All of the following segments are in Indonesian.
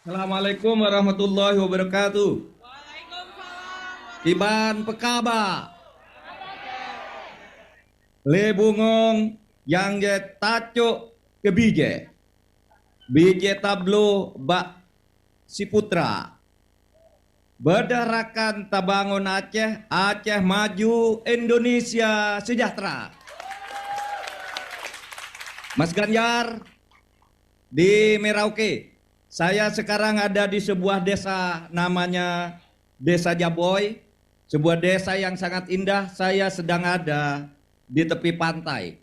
Assalamualaikum warahmatullahi wabarakatuh. Iban pekaba, lebungong yang je tacuk kebije, bije tablo bak si putra. Berdarakan tabangun Aceh, Aceh maju, Indonesia sejahtera. Mas Ganjar di Merauke. Saya sekarang ada di sebuah desa namanya Desa Jaboy, sebuah desa yang sangat indah. Saya sedang ada di tepi pantai.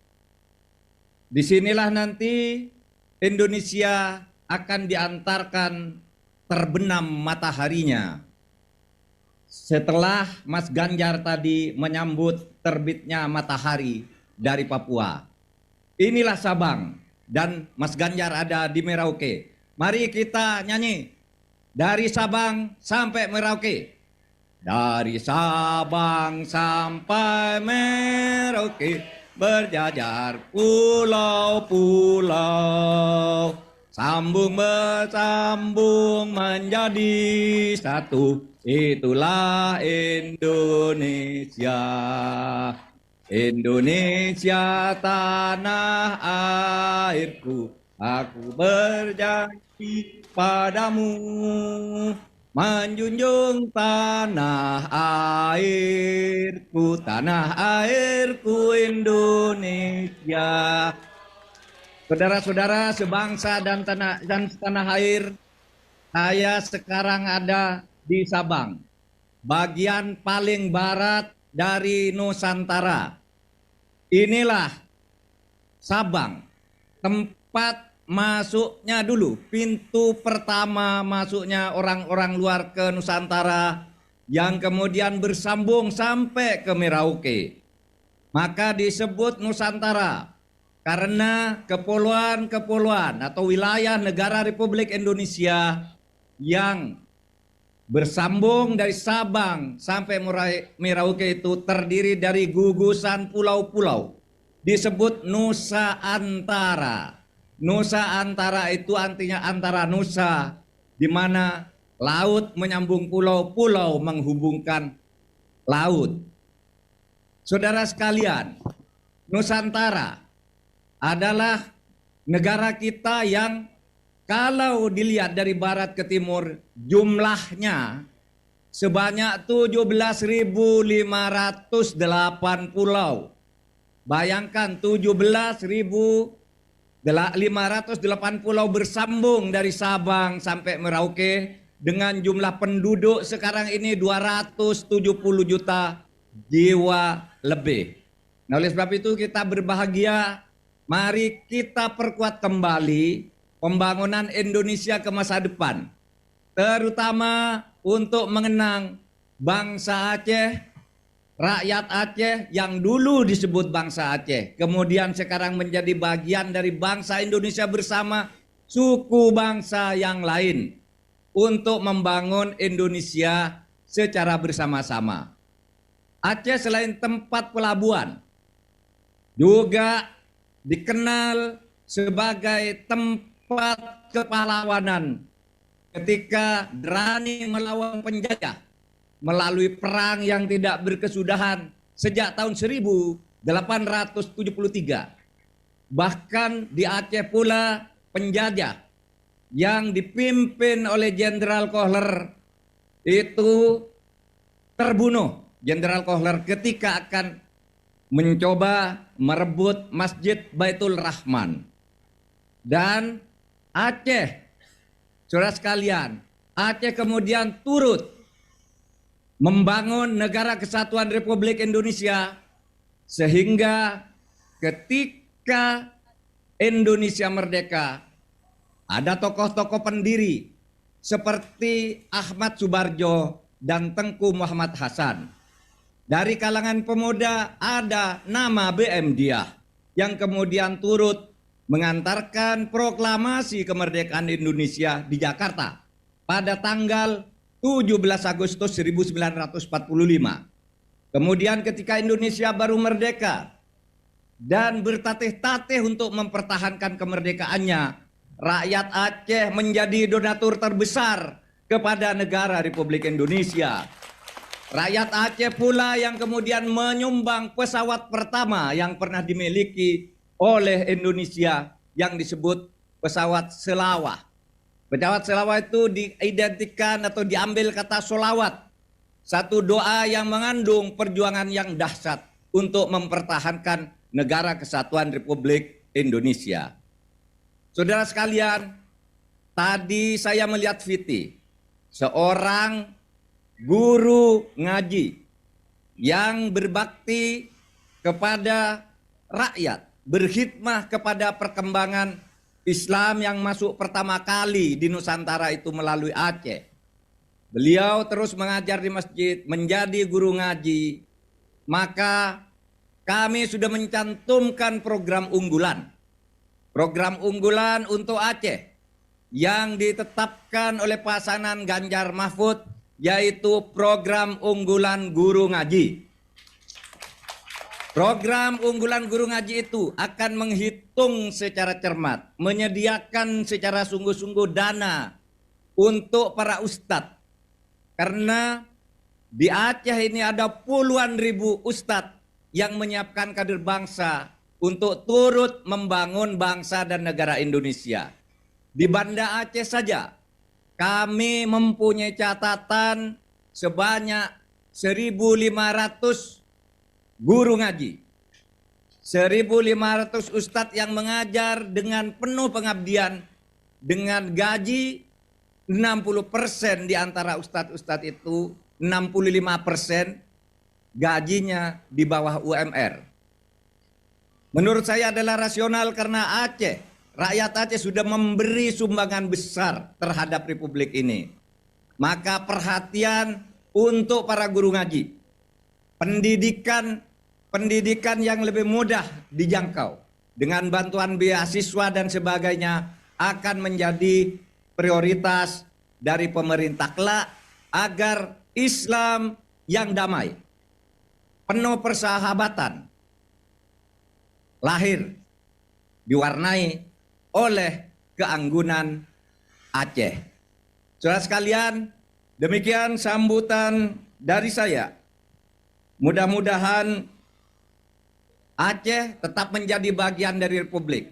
Disinilah nanti Indonesia akan diantarkan terbenam mataharinya. Setelah Mas Ganjar tadi menyambut terbitnya matahari dari Papua. Inilah Sabang dan Mas Ganjar ada di Merauke. Mari kita nyanyi dari Sabang sampai Merauke. Dari Sabang sampai Merauke berjajar pulau-pulau, sambung bersambung menjadi satu. Itulah Indonesia. Indonesia tanah airku, aku berjanji padamu menjunjung tanah airku Indonesia. Saudara-saudara sebangsa dan tanah air, saya sekarang ada di Sabang, bagian paling barat dari Nusantara. Inilah Sabang, tempat masuknya dulu, pintu pertama masuknya orang-orang luar ke Nusantara yang kemudian bersambung sampai ke Merauke. Maka disebut Nusantara karena kepulauan-kepulauan atau wilayah negara Republik Indonesia yang bersambung dari Sabang sampai Merauke itu terdiri dari gugusan pulau-pulau. Disebut Nusa Antara. Nusa Antara itu artinya antara Nusa, di mana laut menyambung pulau, pulau menghubungkan laut. Saudara sekalian, Nusantara adalah negara kita yang kalau dilihat dari barat ke timur, jumlahnya sebanyak 17.508 pulau. Bayangkan 17.508 pulau bersambung dari Sabang sampai Merauke dengan jumlah penduduk sekarang ini 270 juta jiwa lebih. Nah, oleh sebab itu kita berbahagia, mari kita perkuat kembali pembangunan Indonesia ke masa depan, terutama untuk mengenang bangsa Aceh, rakyat Aceh yang dulu disebut bangsa Aceh, kemudian sekarang menjadi bagian dari bangsa Indonesia bersama suku bangsa yang lain untuk membangun Indonesia secara bersama-sama. Aceh selain tempat pelabuhan, juga dikenal sebagai tempat kepahlawanan ketika berani melawan penjajah melalui perang yang tidak berkesudahan sejak tahun 1873. Bahkan di Aceh pula penjajah yang dipimpin oleh Jenderal Kohler itu terbunuh. Jenderal Kohler ketika akan mencoba merebut Masjid Baitul Rahman. Dan Aceh, saudara sekalian, Aceh kemudian turut membangun negara kesatuan Republik Indonesia sehingga ketika Indonesia merdeka ada tokoh-tokoh pendiri seperti Ahmad Subarjo dan Tengku Muhammad Hasan. Dari kalangan pemuda ada nama BM Diah yang kemudian turut mengantarkan proklamasi kemerdekaan Indonesia di Jakarta pada tanggal 17 Agustus 1945. Kemudian ketika Indonesia baru merdeka dan bertatih-tatih untuk mempertahankan kemerdekaannya, rakyat Aceh menjadi donatur terbesar kepada negara Republik Indonesia. Rakyat Aceh pula yang kemudian menyumbang pesawat pertama yang pernah dimiliki oleh Indonesia yang disebut pesawat selawah. Pesawat selawah itu diidentikan atau diambil kata solawat, satu doa yang mengandung perjuangan yang dahsyat untuk mempertahankan negara kesatuan Republik Indonesia. Saudara sekalian, tadi saya melihat Viti, seorang guru ngaji yang berbakti kepada rakyat, berkhidmah kepada perkembangan Islam yang masuk pertama kali di Nusantara itu melalui Aceh. Beliau terus mengajar di masjid, menjadi guru ngaji. Maka kami sudah mencantumkan program unggulan. Program unggulan untuk Aceh yang ditetapkan oleh pasangan Ganjar Mahfud, yaitu program unggulan guru ngaji. Program unggulan guru ngaji itu akan menghitung secara cermat, menyediakan secara sungguh-sungguh dana untuk para ustadz. Karena di Aceh ini ada puluhan ribu ustadz yang menyiapkan kader bangsa untuk turut membangun bangsa dan negara Indonesia. Di Banda Aceh saja kami mempunyai catatan sebanyak 1.500 guru ngaji. 1.500 ustadz yang mengajar dengan penuh pengabdian, dengan gaji 60% di antara ustadz-ustadz itu, 65% gajinya di bawah UMR. Menurut saya adalah rasional karena Aceh, rakyat Aceh sudah memberi sumbangan besar terhadap Republik ini. Maka perhatian untuk para guru ngaji. Pendidikan yang lebih mudah dijangkau dengan bantuan beasiswa dan sebagainya akan menjadi prioritas dari pemerintah kelak agar Islam yang damai, penuh persahabatan, lahir diwarnai oleh keanggunan Aceh. Saudara sekalian, demikian sambutan dari saya. Mudah-mudahan Aceh tetap menjadi bagian dari Republik.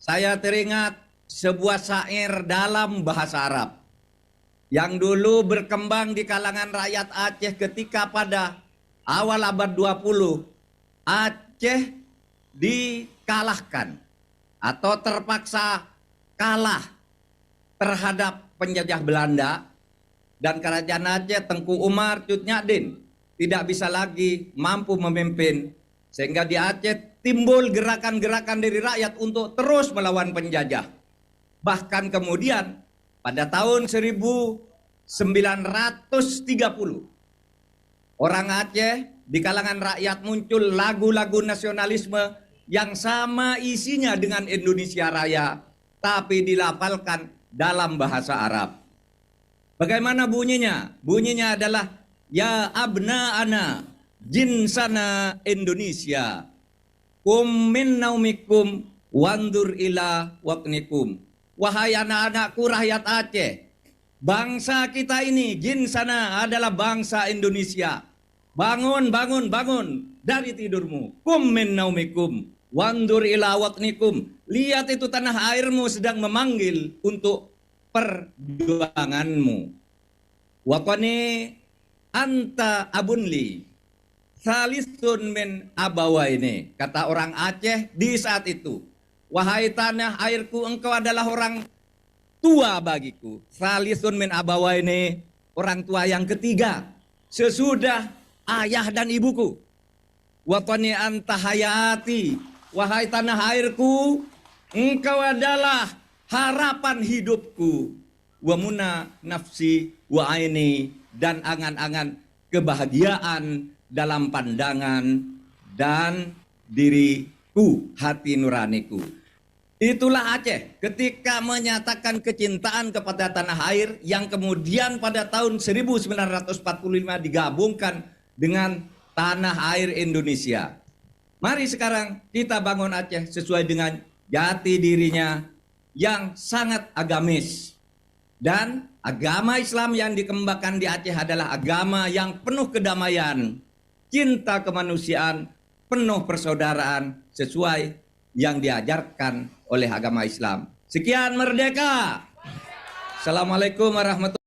Saya teringat sebuah syair dalam bahasa Arab yang dulu berkembang di kalangan rakyat Aceh ketika pada awal abad 20 Aceh dikalahkan atau terpaksa kalah terhadap penjajah Belanda, dan kerajaan Aceh Tengku Umar Cut Nyak tidak bisa lagi mampu memimpin, sehingga di Aceh timbul gerakan-gerakan dari rakyat untuk terus melawan penjajah. Bahkan kemudian pada tahun 1930 orang Aceh di kalangan rakyat muncul lagu-lagu nasionalisme yang sama isinya dengan Indonesia Raya, tapi dilafalkan dalam bahasa Arab. Bagaimana bunyinya? Bunyinya adalah ya abna ana jinsana Indonesia kum min naumikum wandur ila waknikum. Wahai anak-anakku rakyat Aceh, bangsa kita ini jinsana adalah bangsa Indonesia. Bangun, bangun, bangun dari tidurmu. Kum min naumikum wandur ila waknikum. Lihat itu tanah airmu sedang memanggil untuk perjuanganmu. Wakani anta abunli salisun min abawaini, kata orang Aceh di saat itu. Wahai tanah airku, engkau adalah orang tua bagiku. Salisun min abawaini, orang tua yang ketiga sesudah ayah dan ibuku. Wakani anta hayati, wahai tanah airku, engkau adalah harapan hidupku. Wa muna nafsi wa aini, dan angan-angan kebahagiaan dalam pandangan dan diriku, hati nuraniku. Itulah Aceh ketika menyatakan kecintaan kepada tanah air yang kemudian pada tahun 1945 digabungkan dengan tanah air Indonesia. Mari sekarang kita bangun Aceh sesuai dengan jati dirinya yang sangat agamis. Dan agama Islam yang dikembangkan di Aceh adalah agama yang penuh kedamaian, cinta kemanusiaan, penuh persaudaraan sesuai yang diajarkan oleh agama Islam. Sekian, merdeka. Assalamualaikum warahmatullahi wabarakatuh.